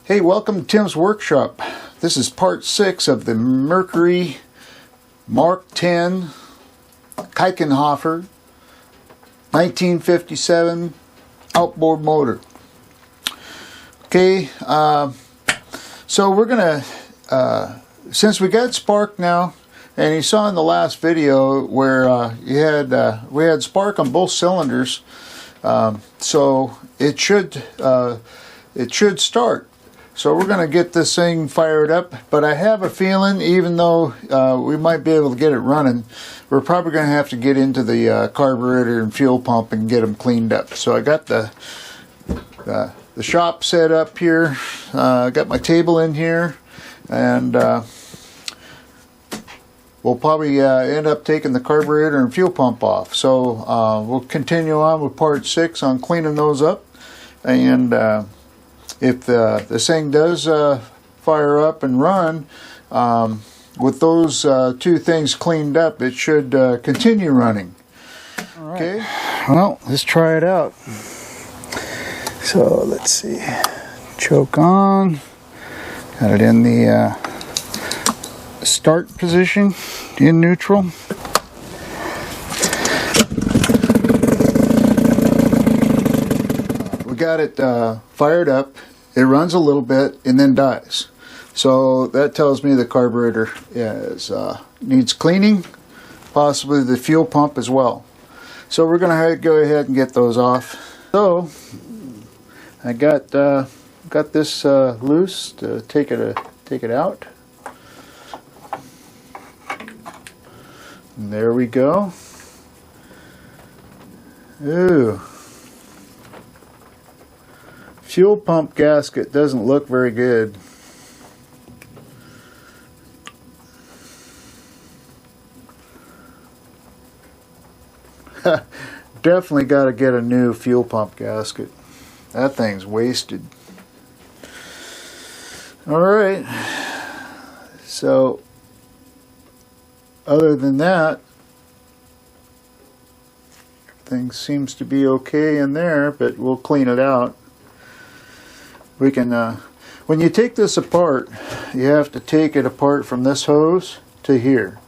Hey, welcome to Tim's Workshop. This is part 6 of the Mercury Mark 10 Keukenhofer 1957 outboard motor. Okay, so we're gonna, since we got spark now, and you saw in the last video where we had spark on both cylinders, so it should start. So we're going to get this thing fired up, but I have a feeling, even though we might be able to get it running, we're probably going to have to get into the carburetor and fuel pump and get them cleaned up. So I got the shop set up here. I got my table in here, and we'll probably end up taking the carburetor and fuel pump off. So we'll continue on with part 6 on cleaning those up, and if this thing does fire up and run, with those two things cleaned up, it should continue running. All right. Okay, well, let's try it out. So let's see, choke on, got it in the start position, in neutral. We got it fired up. It runs a little bit and then dies. So that tells me the carburetor needs cleaning, possibly the fuel pump as well. So we're going to go ahead and get those off. So I got this loose to take it out. And there we go. Ooh. Fuel pump gasket doesn't look very good. Definitely got to get a new fuel pump gasket. That thing's wasted. Alright. So, other than that, everything seems to be okay in there, but we'll clean it out. We can, when you take this apart, you have to take it apart from this hose to here.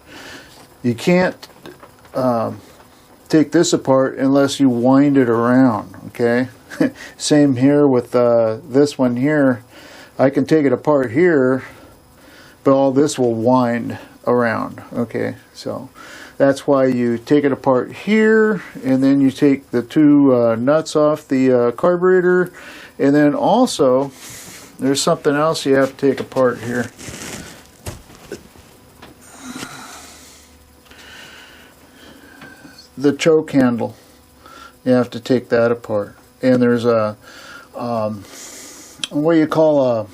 You can't take this apart unless you wind it around, okay? Same here with this one here. I can take it apart here, but all this will wind around, okay? So that's why you take it apart here, and then you take the two nuts off the carburetor. And then also, there's something else you have to take apart here. The choke handle. You have to take that apart. And there's a, what you call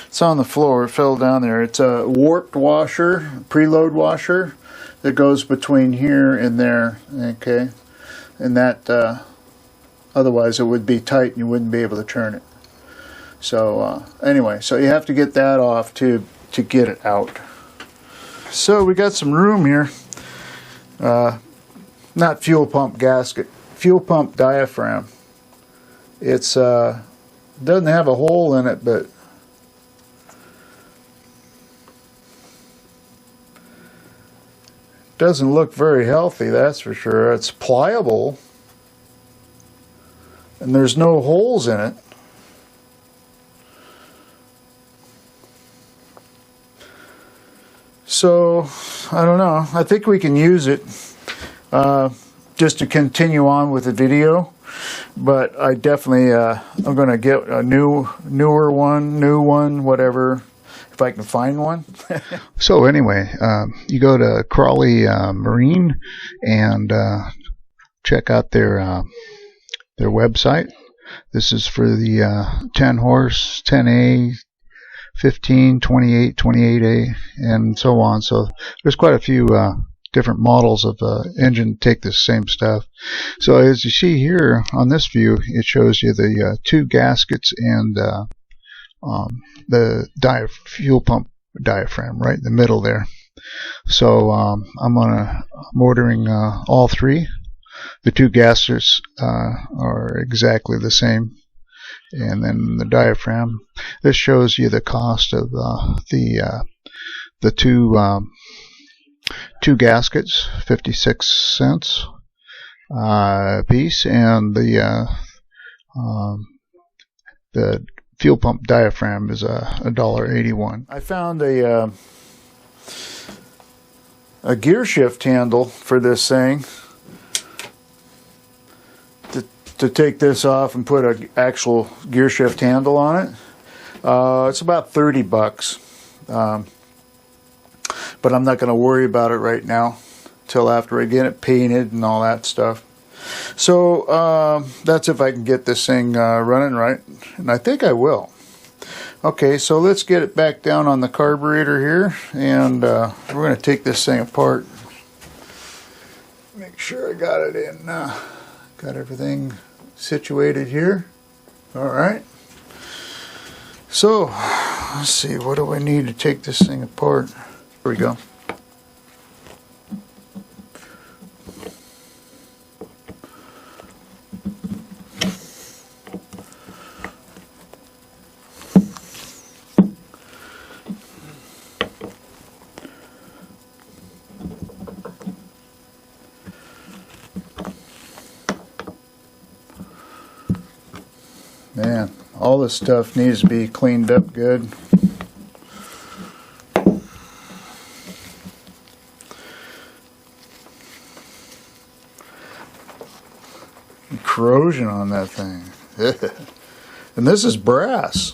it's on the floor, it fell down there. It's a warped washer, preload washer, that goes between here and there, okay? And that, otherwise it would be tight and you wouldn't be able to turn it. So anyway, so you have to get that off to get it out. So we got some room here. Not fuel pump gasket, fuel pump diaphragm. It's doesn't have a hole in it, but doesn't look very healthy, that's for sure. It's pliable, and there's no holes in it. So, I don't know. I think we can use it just to continue on with the video. But I definitely, I'm going to get a new one, whatever, if I can find one. So anyway, you go to Crawley Marine and check out their website. This is for the 10 horse, 10A, 15, 28, 28A, and so on. So there's quite a few different models of engine take this same stuff. So as you see here on this view, it shows you the two gaskets and the fuel pump diaphragm right in the middle there. So I'm ordering all three. The two gaskets are exactly the same, and then the diaphragm. This shows you the cost of the two gaskets, 56 cents a piece, and the fuel pump diaphragm is $1.81. I found a gear shift handle for this thing to take this off and put an actual gear shift handle on it. It's about 30 bucks. But I'm not going to worry about it right now till after I get it painted and all that stuff. So that's if I can get this thing running right, and I think I will. Okay, so let's get it back down on the carburetor here, and we're going to take this thing apart. Make sure I got it in, got everything situated here. Alright, so let's see, what do I need to take this thing apart? Here we go. Man, all this stuff needs to be cleaned up good. Corrosion on that thing. And this is brass.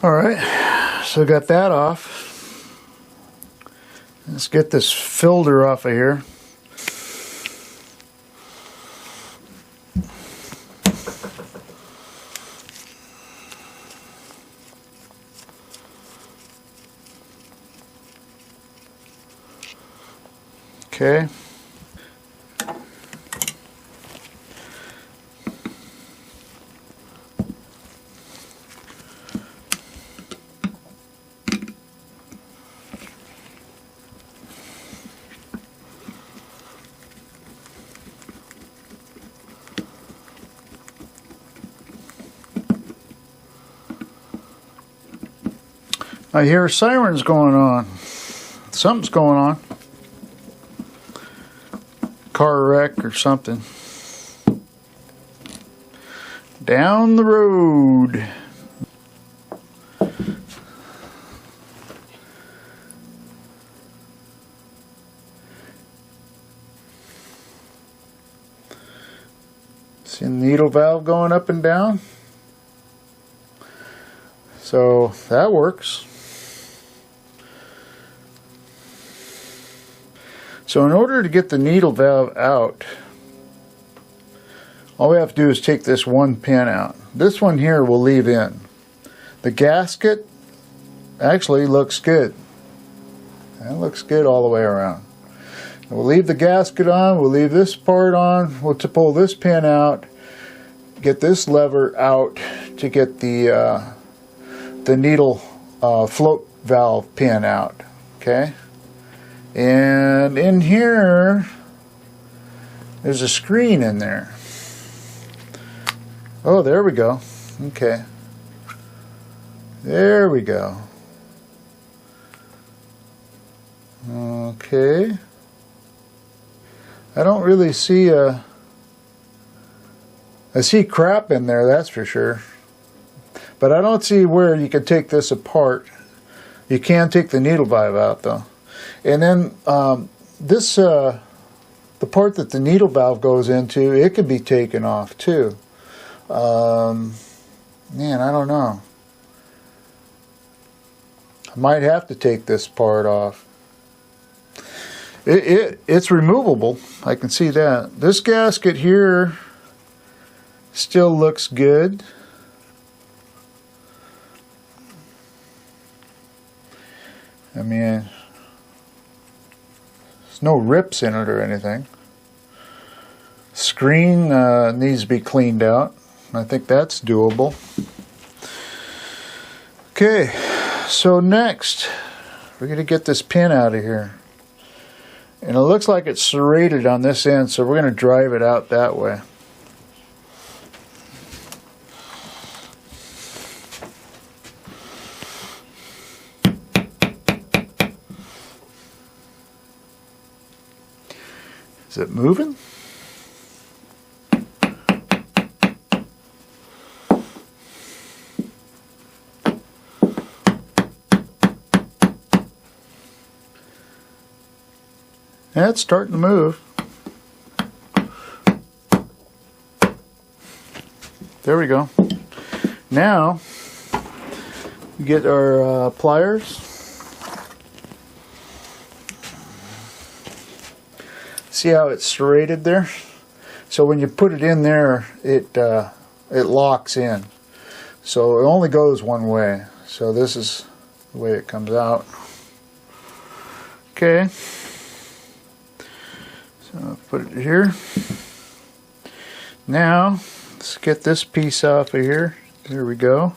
Alright, so got that off. Let's get this filter off of here. Okay. I hear sirens going on. Something's going on. Car wreck or something. Down the road. See the needle valve going up and down? So that works. So in order to get the needle valve out, all we have to do is take this one pin out. This one here we'll leave in. The gasket actually looks good. It looks good all the way around. We'll leave the gasket on, we'll leave this part on, we'll pull this pin out, get this lever out to get the needle float valve pin out. Okay? And in here, there's a screen in there. Oh, there we go. Okay. There we go. Okay. I don't really see I see crap in there, that's for sure. But I don't see where you can take this apart. You can take the needle valve out though. And then the part that the needle valve goes into, it could be taken off too. Man, I don't know. I might have to take this part off. It's removable. I can see that. This gasket here still looks good. I mean, there's no rips in it or anything. Screen needs to be cleaned out. I think that's doable. Okay, so next we're going to get this pin out of here. And it looks like it's serrated on this end, so we're going to drive it out that way. Is it moving? Yeah, it's starting to move. There we go. Now, we get our pliers. See how it's serrated there? So when you put it in there, it locks in. So it only goes one way. So this is the way it comes out. Okay. So I'll put it here. Now, let's get this piece off of here. There we go.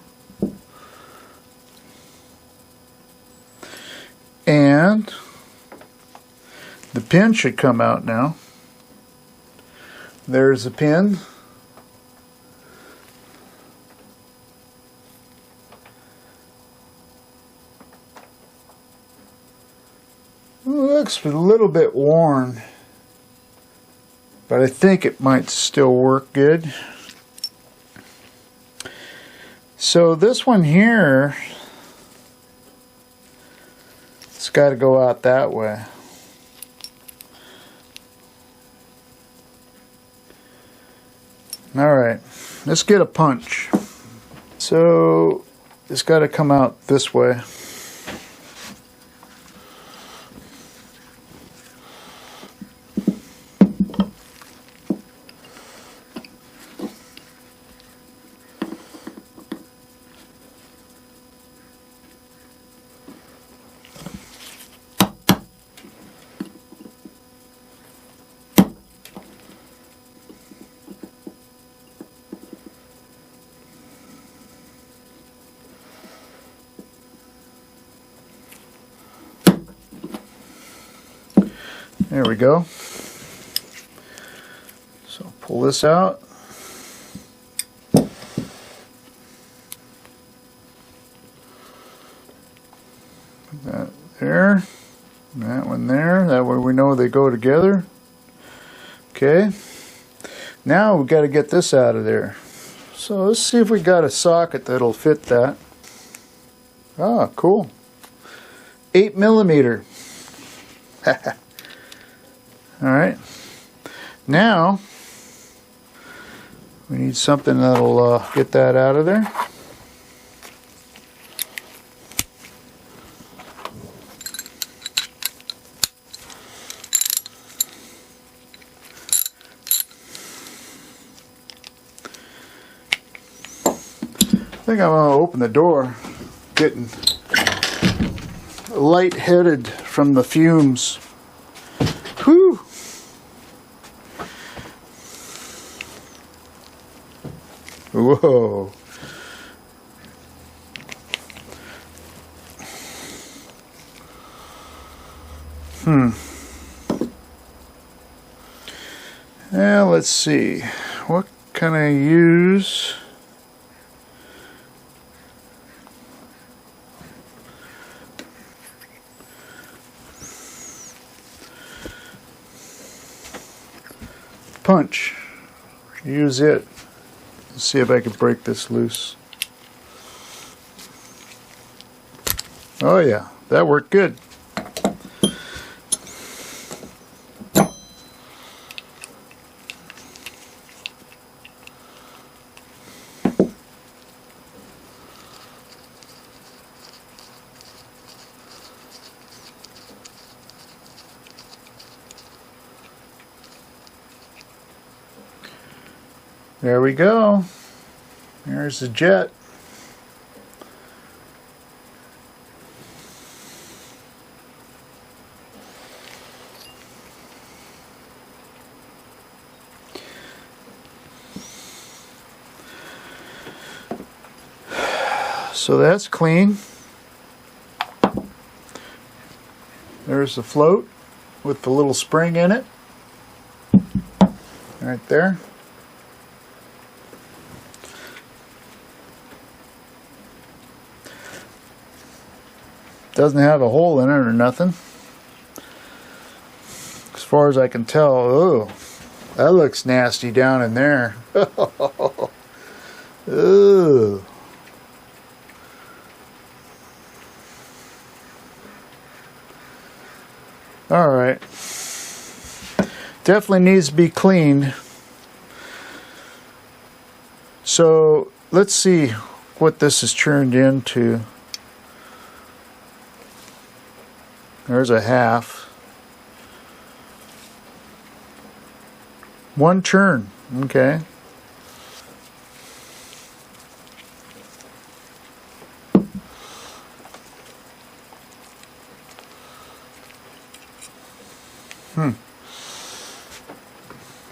And the pin should come out now. There's the pin. It looks a little bit worn, but I think it might still work good. So this one here, it's got to go out that way. Alright, let's get a punch. So it's got to come out this way. There we go. So pull this out. Put that there. That one there. That way we know they go together. Okay. Now we've got to get this out of there. So let's see if we got a socket that'll fit that. Ah, cool. 8mm. Alright, now we need something that'll get that out of there. I think I'm going to open the door, getting lightheaded from the fumes. Whew. Whoa. Now let's see. What can I use? Punch. Use it. Let's see if I can break this loose. Oh yeah, that worked good. There we go. There's the jet. So that's clean. There's the float. with the little spring in it. Right there. Doesn't have a hole in it or nothing. As far as I can tell. Oh, that looks nasty down in there. Ooh. Alright. Definitely needs to be cleaned. So let's see what this is turned into. There's a half. One turn. Okay.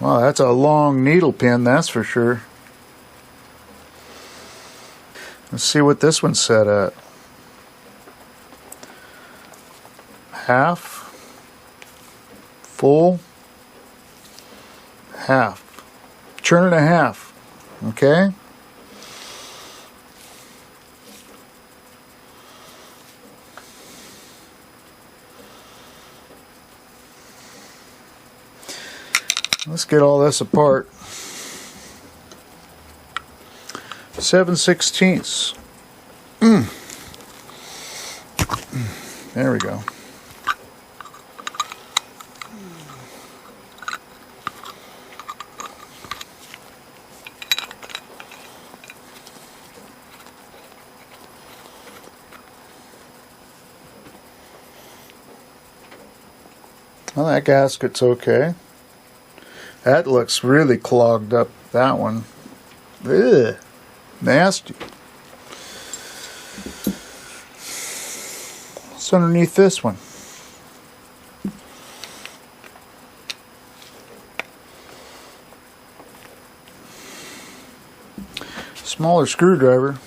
Wow, that's a long needle pin, that's for sure. Let's see what this one's set at. Half, full, half. Turn and a half. Okay. Let's get all this apart. 7/16. There we go. Well, that gasket's okay. That looks really clogged up, that one. Ugh, nasty. What's underneath this one? Smaller screwdriver.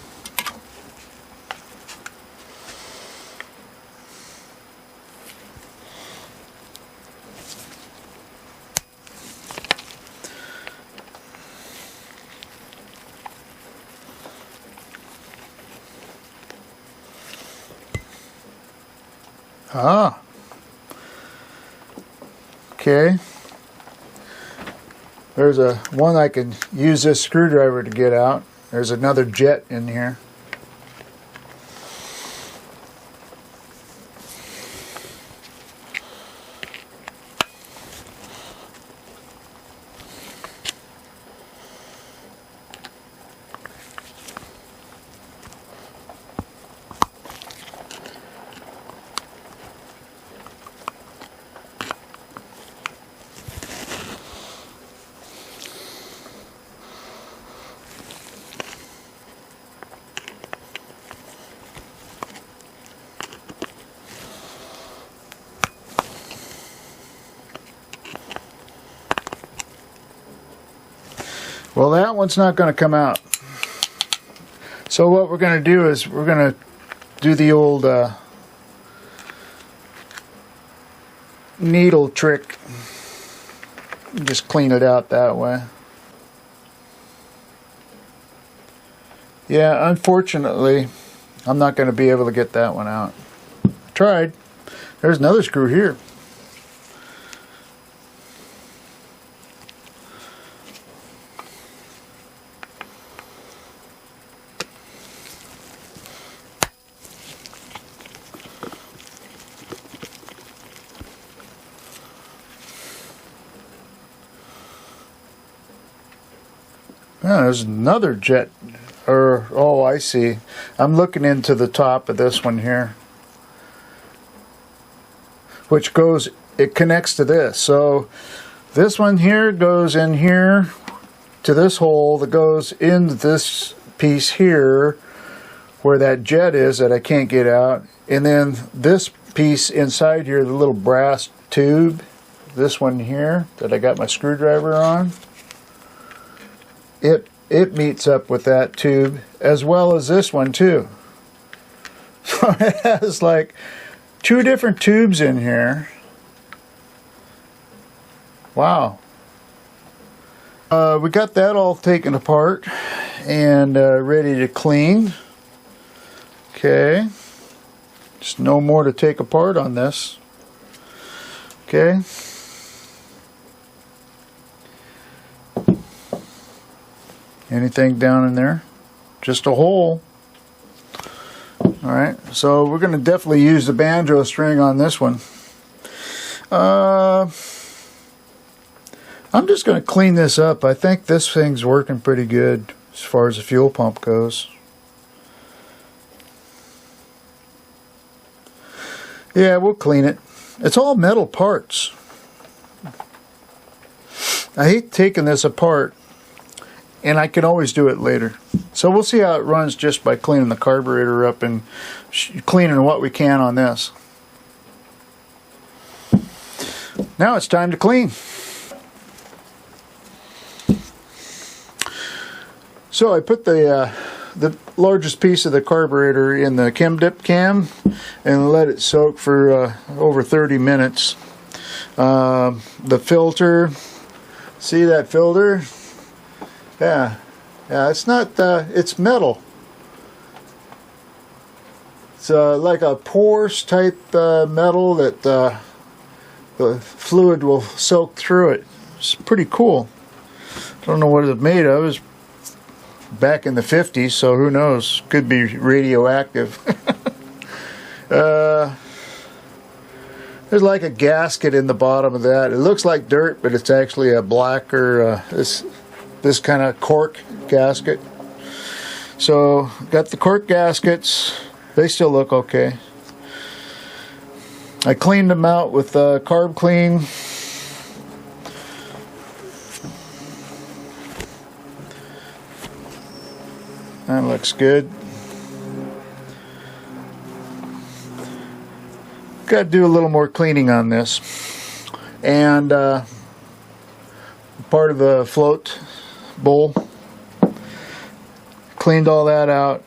Ah, okay. There's a one I can use this screwdriver to get out. There's another jet in here. Well, that one's not going to come out. So what we're going to do is we're going to do the old needle trick. Just clean it out that way. Yeah, unfortunately, I'm not going to be able to get that one out. I tried. There's another screw here. Oh, there's another jet, or oh, I see. I'm looking into the top of this one here, which goes, it connects to this. So this one here goes in here to this hole that goes into this piece here where that jet is that I can't get out, and then this piece inside here, the little brass tube, this one here that I got my screwdriver on, it meets up with that tube as well as this one too. So it has like two different tubes in here Wow. We got that all taken apart and ready to clean. Okay. Just no more to take apart on this. Okay. Anything down in there? Just a hole. Alright, so we're going to definitely use the banjo string on this one. I'm just going to clean this up. I think this thing's working pretty good as far as the fuel pump goes. Yeah, we'll clean it. It's all metal parts. I hate taking this apart, and I can always do it later. So we'll see how it runs just by cleaning the carburetor up and cleaning what we can on this. Now it's time to clean. So I put the largest piece of the carburetor in the chem dip cam and let it soak for over 30 minutes. The filter, see that filter? Yeah, it's not, it's metal. It's like a porous type metal that the fluid will soak through it. It's pretty cool. I don't know what it's made of. It's back in the 50s, so who knows? Could be radioactive. There's like a gasket in the bottom of that. It looks like dirt, but it's actually a blacker, this kind of cork gasket. So, got the cork gaskets. They still look okay. I cleaned them out with carb clean. That looks good. Got to do a little more cleaning on this. And part of the float bowl. Cleaned all that out.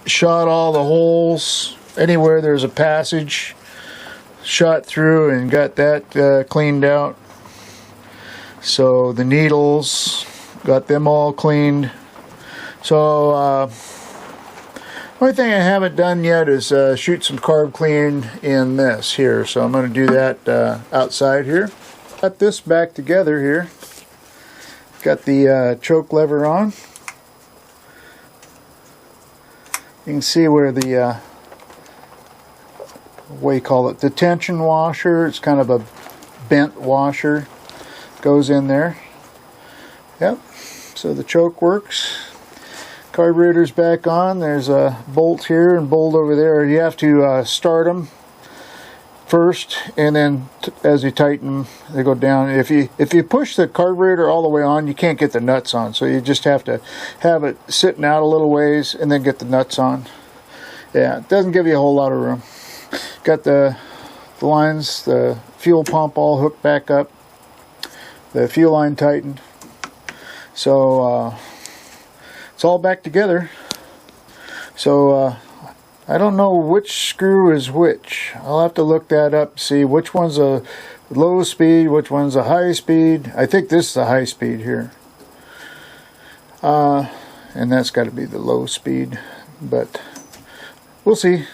Shot all the holes. Anywhere there's a passage. Shot through and got that cleaned out. So the needles, got them all cleaned. So only thing I haven't done yet is shoot some carb clean in this here. So I'm going to do that outside here. Got this back together here. Got the choke lever on. You can see where the what do you call it? The tension washer. It's kind of a bent washer. Goes in there. Yep. So the choke works. Carburetor's back on. There's a bolt here and bolt over there. You have to start them first, and then as you tighten them, they go down. If you push the carburetor all the way on, you can't get the nuts on. So you just have to have it sitting out a little ways and then get the nuts on. Yeah, it doesn't give you a whole lot of room. Got the lines, the fuel pump all hooked back up. The fuel line tightened. So it's all back together. So I don't know which screw is which. I'll have to look that up, see which one's a low speed, which one's a high speed. I think this is a high speed here. And that's got to be the low speed, but we'll see.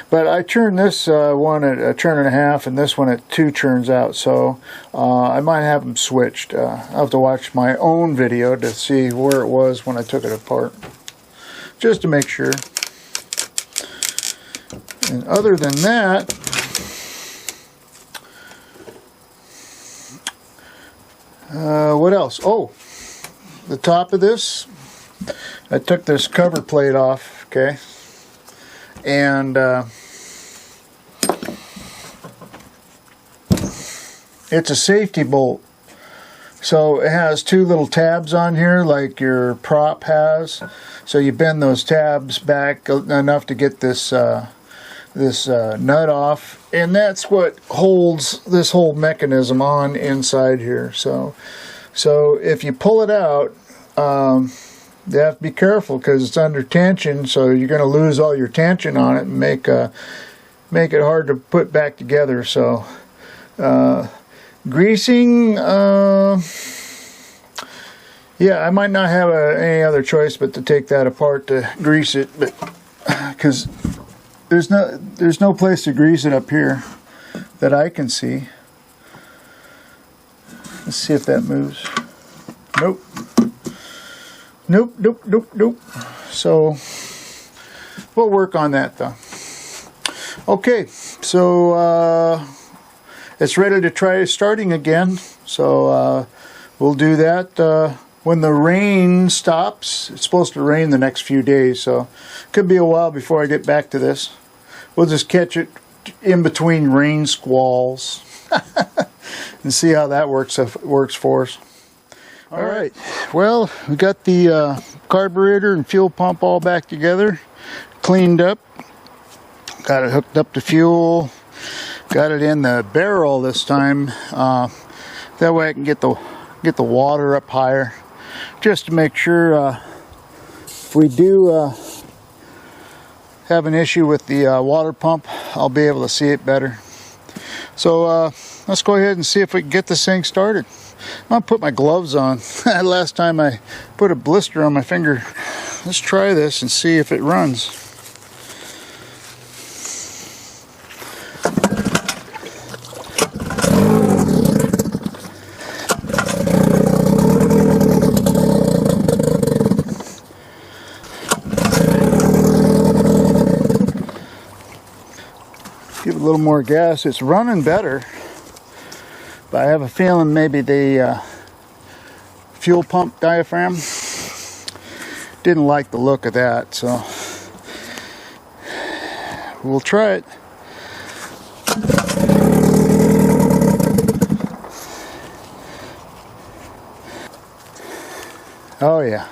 But I turned this one at a turn and a half and this one at 2 turns out, so I might have them switched. I'll have to watch my own video to see where it was when I took it apart, just to make sure. And other than that, what else? Oh, the top of this, I took this cover plate off, okay, and it's a safety bolt. So it has 2 little tabs on here like your prop has. So you bend those tabs back enough to get this nut off, and that's what holds this whole mechanism on inside here. So if you pull it out, you have to be careful because it's under tension, so you're going to lose all your tension on it and make it hard to put back together. So Greasing, yeah, I might not have any other choice but to take that apart to grease it, but because there's no place to grease it up here that I can see. Let's see if that moves. Nope. Nope, nope, nope, nope. So we'll work on that though. Okay, so it's ready to try starting again. So we'll do that when the rain stops. It's supposed to rain the next few days, so it could be a while before I get back to this. We'll just catch it in between rain squalls and see how that works for us. All right, well, we got the carburetor and fuel pump all back together, cleaned up, got it hooked up to fuel, got it in the barrel this time. That way I can get the water up higher, just to make sure if we do have an issue with the water pump, I'll be able to see it better. So let's go ahead and see if we can get this thing started. I'm going to put my gloves on. Last time I put a blister on my finger. Let's try this and see if it runs. Give it a little more gas. It's running better. But I have a feeling maybe the fuel pump diaphragm didn't like the look of that, so we'll try it. Oh yeah,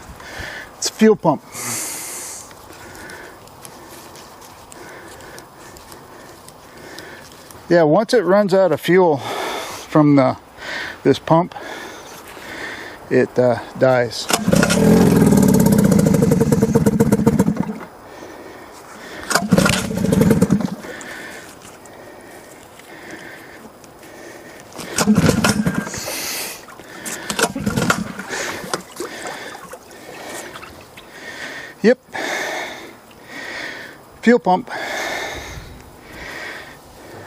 it's a fuel pump. Yeah, once it runs out of fuel from this pump, it dies. Yep, fuel pump.